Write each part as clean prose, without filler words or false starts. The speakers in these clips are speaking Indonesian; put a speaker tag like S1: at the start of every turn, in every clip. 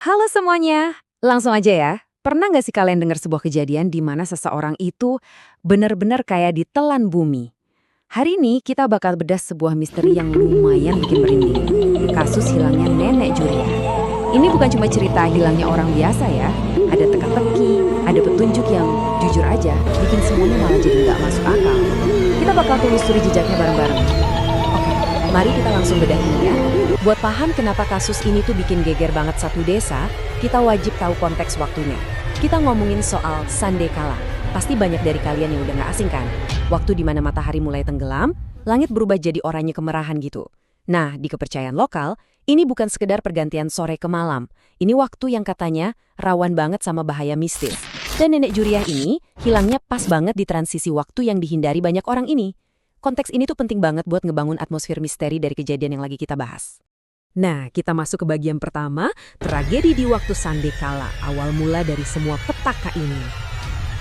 S1: Halo semuanya, langsung aja ya. Pernah nggak sih kalian dengar sebuah kejadian di mana seseorang itu benar-benar kayak ditelan bumi? Hari ini kita bakal bedah sebuah misteri yang lumayan bikin merinding. Kasus hilangnya Nenek Juria. Ini bukan cuma cerita hilangnya orang biasa ya. Ada teka-teki, ada petunjuk yang jujur aja bikin semuanya malah jadi nggak masuk akal. Kita bakal telusuri jejaknya bareng-bareng. Oke, mari kita langsung bedah ini ya. Buat paham kenapa kasus ini tuh bikin geger banget satu desa, kita wajib tahu konteks waktunya. Kita ngomongin soal Sandekala. Pasti banyak dari kalian yang udah gak asing kan? Waktu di mana matahari mulai tenggelam, langit berubah jadi oranye kemerahan gitu. Nah, di kepercayaan lokal, ini bukan sekedar pergantian sore ke malam. Ini waktu yang katanya rawan banget sama bahaya mistis. Dan Nenek Juriah ini hilangnya pas banget di transisi waktu yang dihindari banyak orang ini. Konteks ini tuh penting banget buat ngebangun atmosfer misteri dari kejadian yang lagi kita bahas. Nah, kita masuk ke bagian pertama, tragedi di waktu Sandekala, awal mula dari semua petaka ini.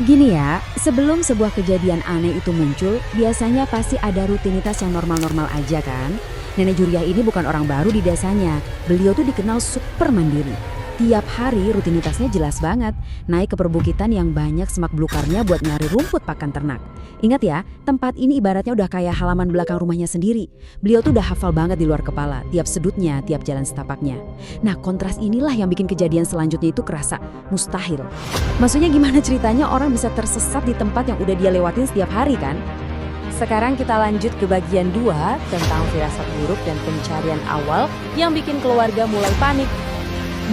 S2: Gini ya, sebelum sebuah kejadian aneh itu muncul, biasanya pasti ada rutinitas yang normal-normal aja kan? Nenek Juriah ini bukan orang baru di desanya, beliau tuh dikenal super mandiri. Tiap hari rutinitasnya jelas banget, naik ke perbukitan yang banyak semak belukarnya buat nyari rumput pakan ternak. Ingat ya, tempat ini ibaratnya udah kayak halaman belakang rumahnya sendiri. Beliau tuh udah hafal banget di luar kepala, tiap sudutnya, tiap jalan setapaknya. Nah, kontras inilah yang bikin kejadian selanjutnya itu kerasa mustahil. Maksudnya gimana ceritanya orang bisa tersesat di tempat yang udah dia lewatin setiap hari kan?
S1: Sekarang kita lanjut ke bagian 2 tentang firasat buruk dan pencarian awal yang bikin keluarga mulai panik.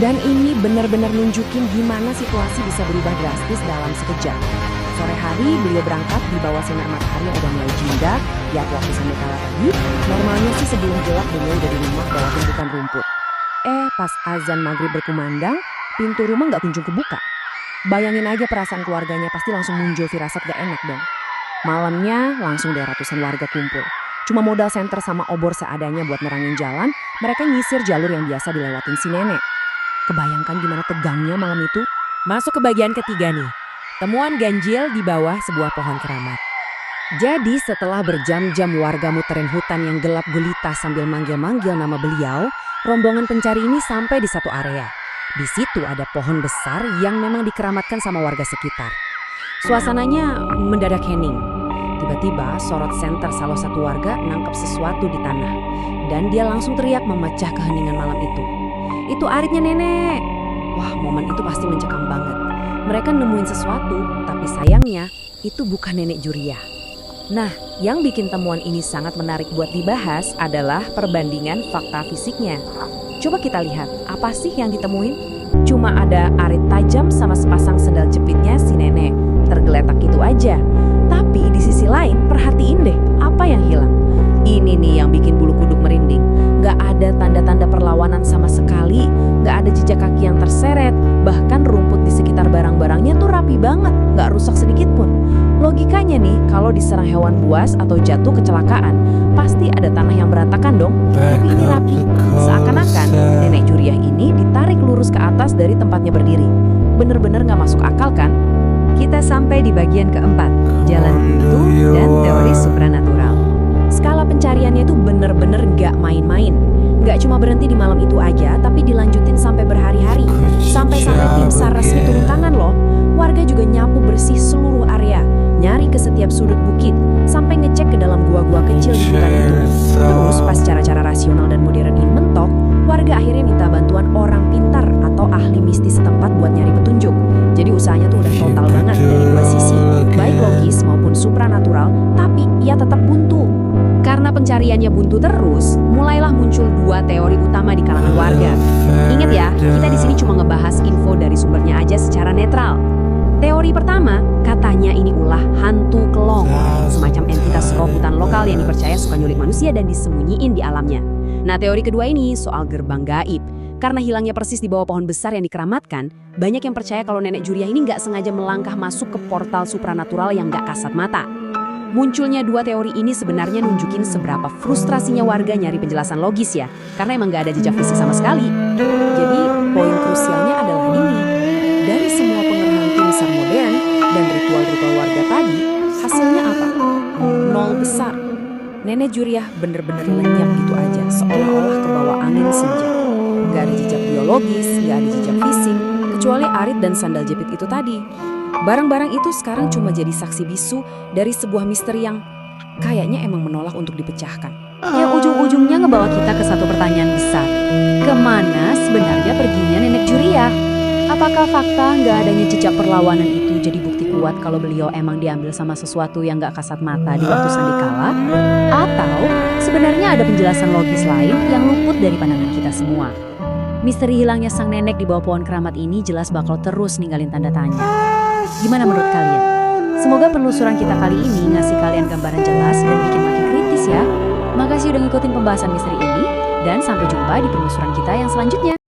S1: Dan ini benar-benar nunjukin gimana situasi bisa berubah drastis dalam sekejap. Sore hari beliau berangkat di bawah sinar matahari yang udah mulai jingga, ya waktu Sandekala tadi. Normalnya sih sebelum gelap beliau udah di rumah bawa tumpukan rumput. Pas azan maghrib berkumandang, pintu rumah nggak kunjung kebuka. Bayangin aja perasaan keluarganya, pasti langsung muncul firasat gak enak dong. Malamnya langsung deh ratusan warga kumpul. Cuma modal senter sama obor seadanya buat nerangin jalan, mereka nyisir jalur yang biasa dilewatin si nenek. Kebayangkan gimana tegangnya malam itu? Masuk ke bagian ketiga nih. Temuan ganjil di bawah sebuah pohon keramat. Jadi setelah berjam-jam warga muterin hutan yang gelap gulita sambil manggil-manggil nama beliau, rombongan pencari ini sampai di satu area. Di situ ada pohon besar yang memang dikeramatkan sama warga sekitar. Suasananya mendadak hening. Tiba-tiba sorot senter salah satu warga nangkep sesuatu di tanah. Dan dia langsung teriak memecah keheningan malam itu. Itu aritnya nenek. Wah, momen itu pasti mencekam banget. Mereka nemuin sesuatu, tapi sayangnya itu bukan Nenek Juriah. Nah, yang bikin temuan ini sangat menarik buat dibahas adalah perbandingan fakta fisiknya. Coba kita lihat, apa sih yang ditemuin? Cuma ada arit tajam sama sepasang sendal jepitnya si nenek. Tergeletak itu aja. Tapi di sisi lain, perhatiin deh, apa yang hilang? Ini nih yang bikin bulu kuduk merinding. Gak ada tanda-tanda perlawanan sama sekali, gak ada jejak kaki yang terseret, bahkan rumput di sekitar barang-barangnya tuh rapi banget, gak rusak sedikit pun. Logikanya nih, kalau diserang hewan buas atau jatuh kecelakaan, pasti ada tanah yang berantakan dong. Tapi ini rapi, seakan-akan Nenek Juriah ini ditarik lurus ke atas dari tempatnya berdiri. Bener-bener gak masuk akal kan? Kita sampai di bagian keempat, jalan buntu dan teori supranatural. Skala pencariannya itu bener-bener gak main-main. Gak cuma berhenti di malam itu aja, tapi dilanjutin sampai berhari-hari. Sampai-sampai tim SAR resmi turun tangan loh. Warga juga nyapu bersih seluruh area, nyari ke setiap sudut bukit, sampai ngecek ke dalam gua-gua kecil di hutan itu. Terus pas cara-cara rasional dan modern ini mentok, warga akhirnya minta bantuan orang pintar atau ahli mistis setempat buat nyari petunjuk. Jadi usahanya tuh udah total banget dari dua sisi, baik logis maupun supranatural, tapi ia tetap buntu. Karena pencariannya buntu terus, mulailah muncul dua teori utama di kalangan warga. Ingat ya, kita di sini cuma ngebahas info dari sumbernya aja secara netral. Teori pertama, katanya ini ulah hantu kelong, semacam entitas roh hutan lokal yang dipercaya suka nyulik manusia dan disembunyiin di alamnya. Nah, teori kedua ini soal gerbang gaib. Karena hilangnya persis di bawah pohon besar yang dikeramatkan, banyak yang percaya kalau Nenek Juriah ini nggak sengaja melangkah masuk ke portal supranatural yang nggak kasat mata. Munculnya dua teori ini sebenarnya nunjukin seberapa frustrasinya warga nyari penjelasan logis ya, karena emang gak ada jejak fisik sama sekali. Jadi poin krusialnya adalah ini, dari semua pengerahan tim SAR modern dan ritual-ritual warga tadi, hasilnya apa? Nol besar. Nenek Juriah bener-bener lenyap gitu aja, seolah-olah kebawa angin senja. Gak Nggak ada jejak biologis, nggak ada jejak fisik, kecuali arit dan sandal jepit itu tadi. Barang-barang itu sekarang cuma jadi saksi bisu dari sebuah misteri yang kayaknya emang menolak untuk dipecahkan.
S2: Yang ujung-ujungnya ngebawa kita ke satu pertanyaan besar. Kemana sebenarnya perginya Nenek Juria? Apakah fakta nggak adanya jejak perlawanan itu jadi bukti kuat kalau beliau emang diambil sama sesuatu yang nggak kasat mata di waktu sandikala? Atau sebenarnya ada penjelasan logis lain yang luput dari pandangan kita semua? Misteri hilangnya sang nenek di bawah pohon keramat ini jelas bakal terus ninggalin tanda tanya. Gimana menurut kalian? Semoga penelusuran kita kali ini ngasih kalian gambaran jelas dan bikin makin kritis ya. Makasih udah ngikutin pembahasan misteri ini, dan sampai jumpa di penelusuran kita yang selanjutnya.